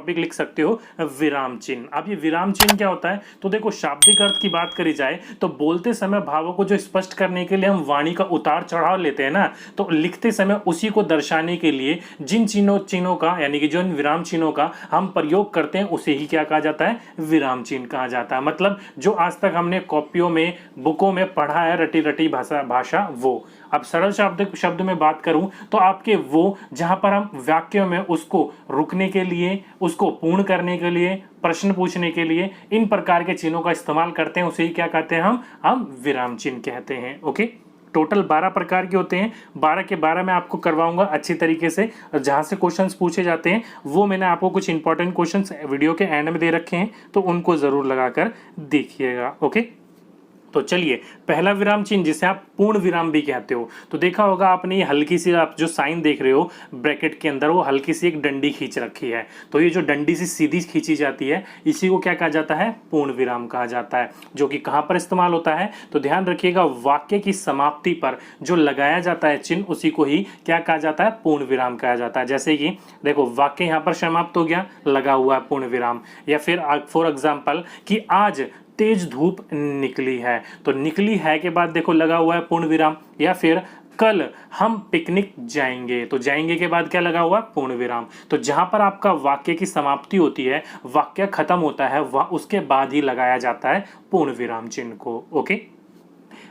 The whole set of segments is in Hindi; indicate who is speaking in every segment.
Speaker 1: टॉपिक लिख सकते हो विराम चिन्ह। अब ये विराम चिन्ह क्या होता है, तो देखो शाब्दिक अर्थ की बात करी जाए तो बोलते समय भावों को जो स्पष्ट करने के लिए हम वाणी का उतार चढ़ाव लेते हैं ना, तो लिखते समय उसी को दर्शाने के लिए जिन चिन्हों का यानी कि जो विराम चिन्हों का हम प्रयोग करते हैं उसे ही क्या कहा जाता है, विराम चिन्ह कहा जाता है। मतलब जो आज तक हमने कॉपियों में बुकों में पढ़ा है रटी रटी भाषा वो। अब सरल शब्द में बात करूं तो आपके वो जहां पर हम वाक्यों में उसको रुकने के लिए, उसको पूर्ण करने के लिए, प्रश्न पूछने के लिए इन प्रकार के चिन्हों का इस्तेमाल करते हैं, उसे ही क्या कहते हैं, हम विराम चिन्ह कहते हैं। ओके, टोटल 12 प्रकार के होते हैं, 12 के 12 मैं आपको करवाऊंगा अच्छी तरीके से। जहां से क्वेश्चंस पूछे जाते हैं वो मैंने आपको कुछ इंपॉर्टेंट क्वेश्चंस वीडियो के एंड में दे रखे हैं, तो उनको जरूर लगाकर देखिएगा। ओके, तो चलिए पहला विराम चिन्ह जिसे आप पूर्ण विराम भी कहते हो, तो देखा होगा आपने ये हल्की सी, आप जो साइन देख रहे हो ब्रैकेट के अंदर, वो हल्की सी एक डंडी खींच रखी है, तो ये जो डंडी सी सीधी खींची जाती है इसी को क्या कहा जाता है, पूर्ण विराम कहा जाता है। जो कि कहां पर इस्तेमाल होता है, तो ध्यान रखिएगा वाक्य की समाप्ति पर जो लगाया जाता है चिन्ह उसी को ही क्या कहा जाता है, पूर्ण विराम कहा जाता है। जैसे कि देखो वाक्य यहाँ पर समाप्त हो गया, लगा हुआ है पूर्ण विराम। या फिर फॉर एग्जाम्पल कि आज तेज धूप निकली है, तो निकली है के बाद देखो लगा हुआ है पूर्ण विराम। या फिर कल हम पिकनिक जाएंगे, तो जाएंगे के बाद क्या लगा हुआ है, पूर्ण विराम। तो जहां पर आपका वाक्य की समाप्ति होती है, वाक्य खत्म होता है, वह उसके बाद ही लगाया जाता है पूर्ण विराम चिन्ह को। ओके,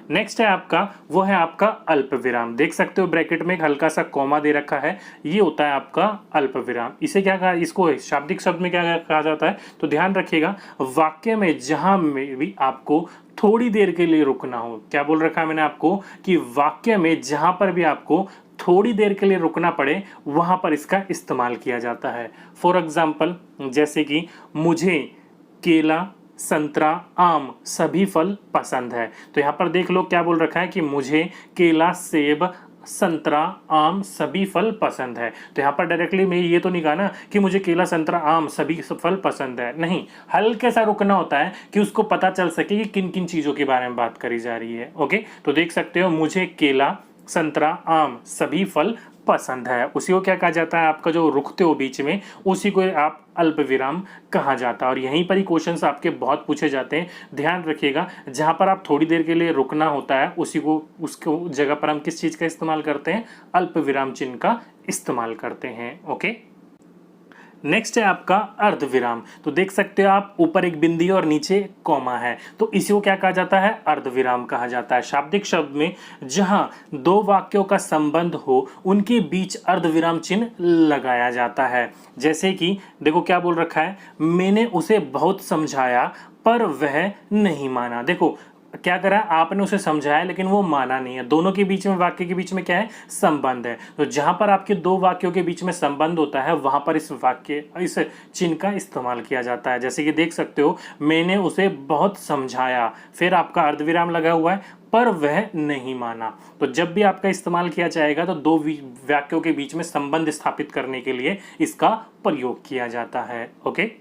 Speaker 1: नेक्स्ट है आपका, वो है आपका अल्प विराम। देख सकते हो ब्रैकेट में एक हल्का सा कॉमा दे रखा है, ये होता है आपका अल्प विराम। इसे क्या कहा, इसको शाब्दिक शब्द में क्या कहा जाता है, तो ध्यान रखिएगा वाक्य में जहां में भी आपको थोड़ी देर के लिए रुकना हो, क्या बोल रखा है मैंने आपको कि वाक्य में जहां पर भी आपको थोड़ी देर के लिए रुकना पड़े वहां पर इसका इस्तेमाल किया जाता है। फॉर एग्जाम्पल जैसे कि मुझे केला, संतरा, आम सभी फल पसंद है, तो यहाँ पर देख लो क्या बोल रखा है कि मुझे केला, सेब, संतरा, आम सभी फल पसंद है। तो यहाँ पर डायरेक्टली मैं ये तो नहीं कहा ना कि मुझे केला, संतरा, आम सभी फल पसंद है, नहीं, हल्के सा रुकना होता है कि उसको पता चल सके कि किन किन चीजों के बारे में बात करी जा रही है। ओके, तो देख सकते हो मुझे केला, संतरा, आम सभी फल पसंद है, उसी को क्या कहा जाता है, आपका जो रुकते हो बीच में उसी को आप अल्प विराम कहा जाता है। और यहीं पर ही क्वेश्चंस आपके बहुत पूछे जाते हैं, ध्यान रखिएगा जहां पर आप थोड़ी देर के लिए रुकना होता है उसी को, उसको जगह पर हम किस चीज का इस्तेमाल करते हैं, अल्प विराम चिन्ह का इस्तेमाल करते हैं। ओके, नेक्स्ट है आपका अर्ध विराम। तो देख सकते हो आप ऊपर एक बिंदी और नीचे कॉमा है, तो इसी को क्या कहा जाता है, अर्ध विराम कहा जाता है। शाब्दिक शब्द में जहां दो वाक्यों का संबंध हो उनके बीच अर्ध विराम चिन्ह लगाया जाता है। जैसे कि देखो क्या बोल रखा है, मैंने उसे बहुत समझाया पर वह नहीं माना। देखो क्या करा, आपने उसे समझाया लेकिन वो माना नहीं है, दोनों के बीच में, वाक्य के बीच में क्या है, संबंध है। तो जहां पर आपके दो वाक्यों के बीच में संबंध होता है वहां पर इस चिन्ह का इस्तेमाल किया जाता है। जैसे कि देख सकते हो मैंने उसे बहुत समझाया, फिर आपका अर्धविराम लगा हुआ है, पर वह नहीं माना। तो जब भी आपका इस्तेमाल किया जाएगा तो दो वाक्यों के बीच में संबंध स्थापित करने के लिए इसका प्रयोग किया जाता है। ओके,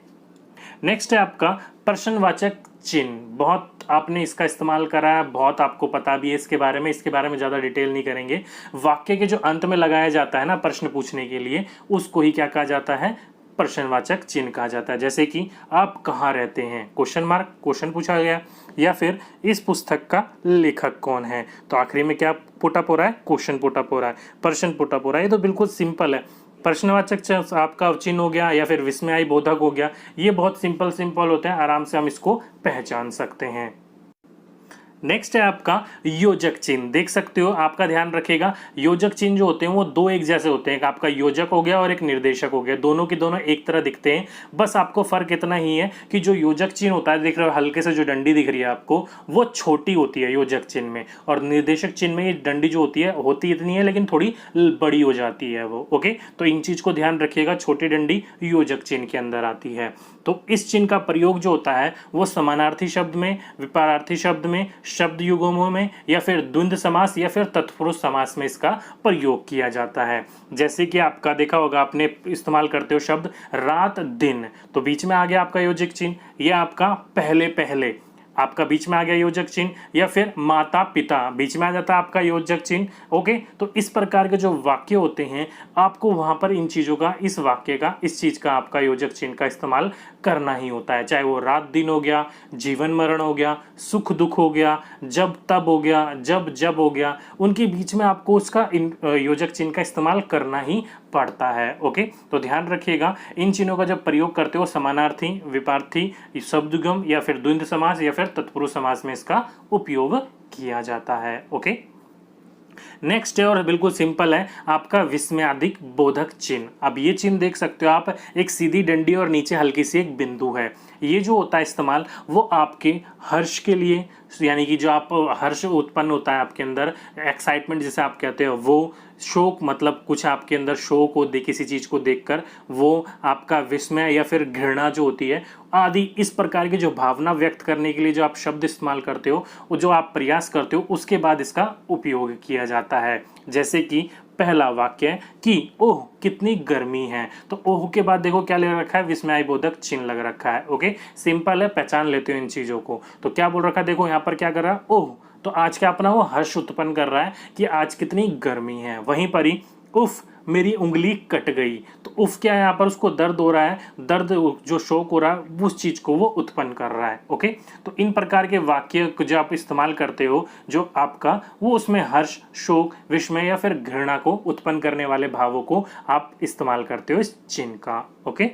Speaker 1: नेक्स्ट है आपका प्रश्नवाचक चिन्ह। बहुत आपने इसका इस्तेमाल करा है, बहुत आपको पता भी है इसके बारे में ज़्यादा डिटेल नहीं करेंगे। वाक्य के जो अंत में लगाया जाता है ना प्रश्न पूछने के लिए, उसको ही क्या कहा जाता है, प्रश्नवाचक चिन्ह कहा जाता है। जैसे कि आप कहाँ रहते हैं, क्वेश्चन मार्क, क्वेश्चन पूछा गया, या फिर इस पुस्तक का लेखक कौन है, तो आखिरी में क्या पुटअप हो रहा है, क्वेश्चन पुटअप हो रहा है, प्रश्न पुटअप हो रहा है। ये तो बिल्कुल सिंपल है। प्रश्नवाचक आपका चिन्ह हो गया या फिर विस्मयाई बोधक हो गया, ये बहुत सिंपल होते हैं, आराम से हम इसको पहचान सकते हैं। नेक्स्ट है आपका योजक चिन्ह। देख सकते हो, आपका ध्यान रखेगा योजक चिन्ह जो होते हैं वो दो एक जैसे होते हैं, एक आपका योजक हो गया और एक निर्देशक हो गया, दोनों की दोनों एक तरह दिखते हैं। बस आपको फर्क इतना ही है कि जो योजक चिन्ह होता है, देख रहे हो हल्के से जो डंडी दिख रही है आपको, वो छोटी होती है योजक चिन्ह में, और निर्देशक चिन्ह में ये डंडी जो होती इतनी है लेकिन थोड़ी बड़ी हो जाती है वो। ओके, तो इन चीज को ध्यान रखिएगा, छोटी डंडी योजक चिन्ह के अंदर आती है। तो इस चिन्ह का प्रयोग जो होता है वो समानार्थी शब्द में, विपरीतार्थी शब्द में, शब्द युग्मों में, या फिर द्वंद्व समास या फिर तत्पुरुष समास में इसका प्रयोग किया जाता है। जैसे कि आपका देखा होगा, आपने इस्तेमाल करते हो शब्द रात दिन, तो बीच में आ गया आपका योजक चिन्ह, यह आपका पहले पहले, आपका बीच में आ गया योजक चिन्ह, या फिर माता पिता बीच में आ जाता है आपका योजक चिन्ह। ओके, तो इस प्रकार के जो वाक्य होते हैं आपको वहां पर इन चीजों का, इस वाक्य का, इस चीज का आपका योजक चिन्ह का इस्तेमाल करना ही होता है। चाहे वो रात दिन हो गया, जीवन मरण हो गया, सुख दुख हो गया, जब तब हो गया, जब जब हो गया, उनके बीच में आपको उसका योजक चिन्ह का इस्तेमाल करना ही पड़ता है। ओके, तो ध्यान रखिएगा इन चिन्हों का जब प्रयोग करते हो समानार्थी, विपरीती, शब्दगम या फिर द्वंद्व समास या फिर तत्पुरुष समास में इसका उपयोग किया जाता है। ओके, नेक्स्ट है और बिल्कुल सिंपल है आपका विस्मयादिक बोधक चिन्ह। अब ये चिन्ह देख सकते हो आप, एक सीधी डंडी और नीचे हल्की सी एक बिंदु है। ये जो होता है इस्तेमाल वो आपके हर्ष के लिए, यानी कि जो आप हर्ष उत्पन्न होता है आपके अंदर, एक्साइटमेंट जिसे आप कहते हो, वो शोक मतलब कुछ आपके अंदर शोक हो दे किसी चीज को देखकर, वो आपका विस्मय या फिर घृणा जो होती है आदि, इस प्रकार की जो भावना व्यक्त करने के लिए जो आप शब्द इस्तेमाल करते हो, वो जो आप प्रयास करते हो, उसके बाद इसका उपयोग किया जाता है। जैसे कि पहला वाक्य कि ओह कितनी गर्मी है, तो ओह के बाद देखो क्या लग रखा है, विस्मयबोधक चिन्ह लग रखा है। ओके, सिंपल है, पहचान लेते हो इन चीजों को। तो क्या बोल रखा है, देखो यहाँ पर क्या कर रहा है, ओह, तो आज क्या अपना वो हर्ष उत्पन्न कर रहा है कि आज कितनी गर्मी है। वहीं पर ही उफ मेरी उंगली कट गई, तो उफ क्या है, यहाँ पर उसको दर्द हो रहा है, दर्द जो शोक हो रहा है उस चीज को वो उत्पन्न कर रहा है। ओके, तो इन प्रकार के वाक्य जो आप इस्तेमाल करते हो, जो आपका वो उसमें हर्ष, शोक, विस्मय या फिर घृणा को उत्पन्न करने वाले भावों को आप इस्तेमाल करते हो इस चिन्ह का। ओके,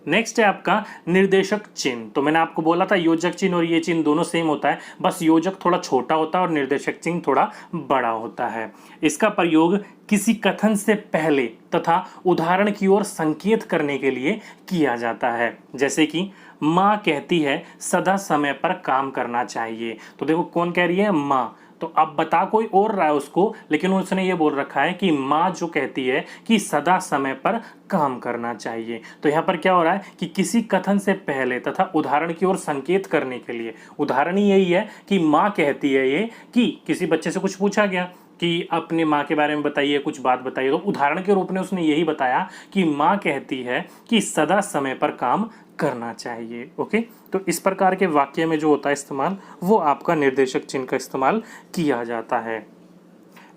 Speaker 1: नेक्स्ट है आपका निर्देशक चिन्ह। तो मैंने आपको बोला था योजक चिन्ह और ये चिन्ह दोनों सेम होता है, बस योजक थोड़ा छोटा होता है और निर्देशक चिन्ह थोड़ा बड़ा होता है। इसका प्रयोग किसी कथन से पहले तथा उदाहरण की ओर संकेत करने के लिए किया जाता है। जैसे कि माँ कहती है सदा समय पर काम करना चाहिए, तो देखो कौन कह रही है, माँ। तो अब बता कोई और रहा है उसको, लेकिन उसने ये बोल रखा है कि माँ जो कहती है कि सदा समय पर काम करना चाहिए। तो यहाँ पर क्या हो रहा है कि किसी कथन से पहले तथा उदाहरण की ओर संकेत करने के लिए, उदाहरण ही यही है कि माँ कहती है ये कि किसी बच्चे से कुछ पूछा गया कि अपने माँ के बारे में बताइए, कुछ बात बताइए, तो उदाहरण के रूप में उसने यही बताया कि माँ कहती है कि सदा समय पर काम करना चाहिए। ओके, तो इस प्रकार के वाक्य में जो होता है इस्तेमाल, वो आपका निर्देशक चिन्ह का इस्तेमाल किया जाता है।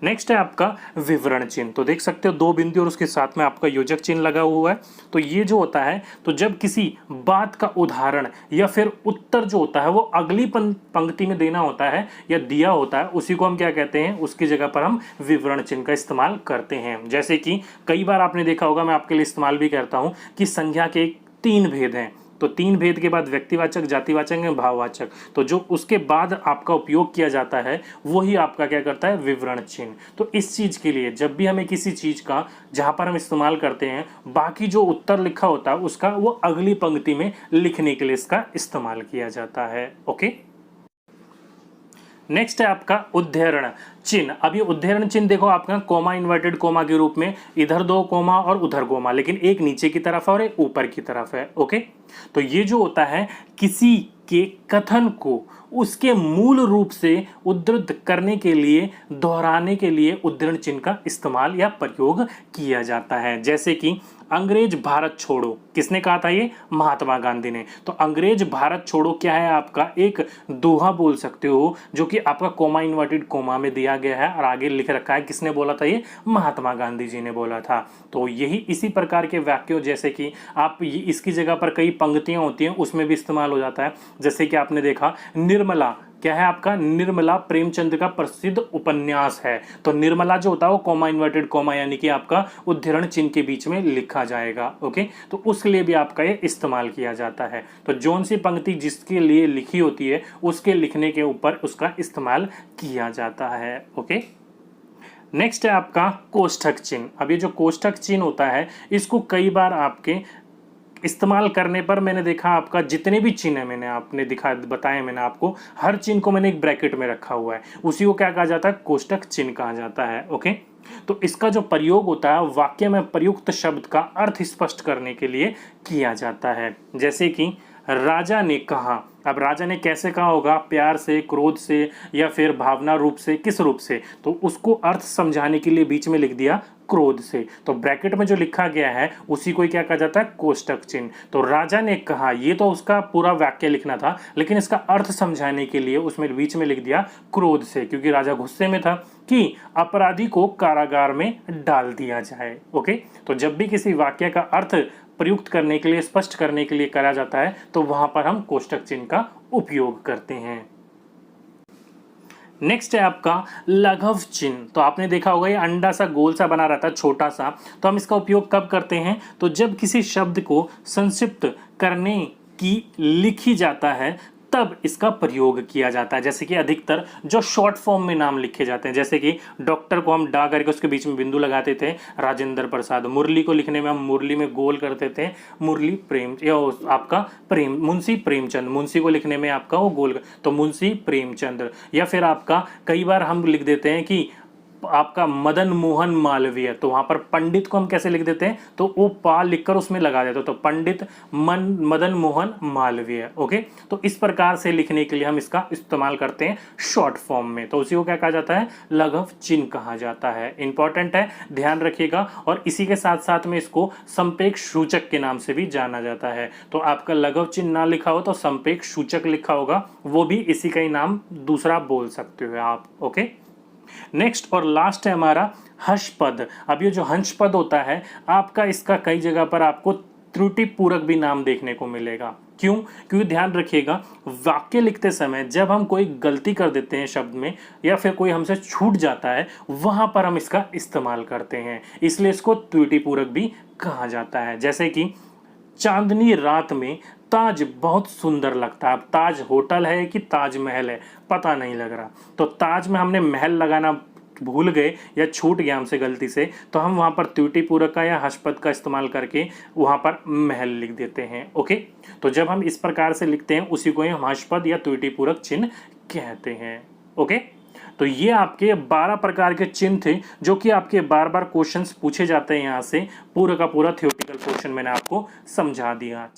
Speaker 1: नेक्स्ट है आपका विवरण चिन्ह। तो देख सकते हो दो बिंदु और उसके साथ में आपका योजक चिन्ह लगा हुआ है। तो ये जो होता है, तो जब किसी बात का उदाहरण या फिर उत्तर जो होता है वो अगली पंक्ति में देना होता है या दिया होता है, उसी को हम क्या कहते हैं, उसकी जगह पर हम विवरण चिन्ह का इस्तेमाल करते हैं। जैसे कि कई बार आपने देखा होगा, मैं आपके लिए इस्तेमाल भी करता हूँ कि संज्ञा के 3 भेद हैं, तो 3 भेद के बाद व्यक्तिवाचक, जातिवाचक एवं भाववाचक, तो जो उसके बाद आपका उपयोग किया जाता है वही आपका क्या करता है, विवरण चिन्ह। तो इस चीज के लिए जब भी हमें किसी चीज का जहां पर हम इस्तेमाल करते हैं, बाकी जो उत्तर लिखा होता है उसका वो अगली पंक्ति में लिखने के लिए इसका इस्तेमाल किया जाता है। ओके, नेक्स्ट है आपका उद्धरण चिन्ह। अब ये उद्धरण चिन्ह देखो आपका कोमा, इन्वर्टेड कोमा के रूप में, इधर 2 कोमा और उधर कोमा, लेकिन एक नीचे की तरफ है और एक ऊपर की तरफ है। ओके, तो ये जो होता है किसी के कथन को उसके मूल रूप से उद्धृत करने के लिए, दोहराने के लिए उद्धरण चिन्ह का इस्तेमाल या प्रयोग किया जाता है। जैसे कि अंग्रेज भारत छोड़ो, किसने कहा था, ये महात्मा गांधी ने। तो अंग्रेज भारत छोड़ो क्या है, आपका एक दोहा बोल सकते हो, जो कि आपका कोमा, इन्वर्टेड कोमा में दिया गया है और आगे लिख रखा है, किसने बोला था, ये महात्मा गांधी जी ने बोला था। तो यही इसी प्रकार के वाक्यों, जैसे कि आप इसकी जगह पर कई पंक्तियां होती हैं उसमें भी इस्तेमाल हो जाता है। जैसे कि आपने देखा निर्मला क्या है आपका, निर्मला प्रेमचंद का प्रसिद्ध उपन्यास है। तो निर्मला जो होता है वो कोमा, इन्वर्टेड कोमा, यानी कि आपका उद्धरण चिन्ह के बीच में लिखा जाएगा। ओके, तो उसके लिए भी आपका ये इस्तेमाल किया जाता है। तो जोन सी पंक्ति जिसके लिए लिखी होती है उसके लिखने के ऊपर उसका इस्तेमाल किया जाता है। ओके, नेक्स्ट है आपका कोष्ठक चिन्ह। अब ये जो कोष्ठक चिन्ह होता है इसको कई बार आपके इस्तेमाल करने पर मैंने देखा, आपका जितने भी चिन्ह है मैंने आपने बताया मैंने आपको, हर चिन्ह को मैंने एक ब्रैकेट में रखा हुआ है, उसी को क्या कहा जाता है, कोष्ठक चिन्ह कहा जाता है। ओके, तो इसका जो प्रयोग होता है वाक्य में प्रयुक्त शब्द का अर्थ स्पष्ट करने के लिए किया जाता है। जैसे कि राजा ने कहा। अब राजा ने कैसे कहा होगा, प्यार से, क्रोध से, या फिर भावना रूप से, किस रूप से, तो उसको अर्थ समझाने के लिए बीच में लिख दिया क्रोध से। तो ब्रैकेट में जो लिखा गया है उसी को क्या कहा जाता है, कोष्टक चिन्ह। तो राजा ने कहा, ये तो उसका पूरा वाक्य लिखना था, लेकिन इसका अर्थ समझाने के लिए उसमें बीच में लिख दिया क्रोध से, क्योंकि राजा गुस्से में था कि अपराधी को कारागार में डाल दिया जाए। ओके, तो जब भी किसी वाक्य का अर्थ प्रयुक्त करने के लिए, स्पष्ट करने के लिए करा जाता है, तो वहां पर हम कोष्टक चिन्ह का उपयोग करते हैं। नेक्स्ट है आपका लघव चिन्ह। तो आपने देखा होगा ये अंडा सा गोल सा बना रहता है, छोटा सा। तो हम इसका उपयोग कब करते हैं, तो जब किसी शब्द को संक्षिप्त करने की लिखी जाता है तब इसका प्रयोग किया जाता है। जैसे कि अधिकतर जो शॉर्ट फॉर्म में नाम लिखे जाते हैं, जैसे कि डॉक्टर को हम डा करके उसके बीच में बिंदु लगाते थे, राजेंद्र प्रसाद। मुरली को लिखने में हम मुरली में गोल करते थे, मुरली प्रेम, या आपका प्रेम, मुंशी प्रेमचंद। मुंशी को लिखने में आपका वो गोल, तो मुंशी प्रेमचंद्र। या फिर आपका कई बार हम लिख देते हैं कि आपका मदन मोहन मालवीय, तो वहां पर पंडित को हम कैसे लिख देते हैं, तो वो पा लिखकर उसमें लगा देते, तो पंडित मदन मोहन मालवीय। ओके, तो इस प्रकार से लिखने के लिए हम इसका इस्तेमाल करते हैं शॉर्ट फॉर्म में, तो उसी को क्या कहा जाता है, लघव चिन्ह कहा जाता है। इंपॉर्टेंट है, ध्यान रखिएगा। और इसी के साथ साथ में इसको संपेक्ष सूचक के नाम से भी जाना जाता है। तो आपका लघव चिन्ह ना लिखा हो तो संपेक्ष सूचक लिखा होगा, वो भी इसी का ही नाम दूसरा बोल सकते हो आप। ओके, नेक्स्ट और लास्ट है हमारा हंस पद। अब ये जो हंस पद होता है आपका, इसका कई जगह पर आपको त्रुटि पूरक भी नाम देखने को मिलेगा। क्यों? क्योंकि ध्यान रखिएगा, वाक्य लिखते समय जब हम कोई गलती कर देते हैं शब्द में, या फिर कोई हमसे छूट जाता है, वहां पर हम इसका इस्तेमाल करते हैं, इसलिए इसको त्रुटि पूरक भी कहा जाता है। जैसे कि चांदनी रात में ताज बहुत सुंदर लगता है। अब ताज होटल है कि ताजमहल है, पता नहीं लग रहा, तो ताज में हमने महल लगाना भूल गए या छूट गया हमसे गलती से, तो हम वहां पर त्रुटि पूरक का या हस्पद का इस्तेमाल करके वहां पर महल लिख देते हैं। ओके, तो जब हम इस प्रकार से लिखते हैं उसी को हम हस्पद या त्रुटि पूरक चिन्ह कहते हैं। ओके, तो ये आपके 12 प्रकार के चिन्ह थे जो कि आपके बार बार क्वेश्चंस पूछे जाते हैं। यहाँ से पूरा का पूरा थ्योरेटिकल पोर्शन मैंने आपको समझा दिया।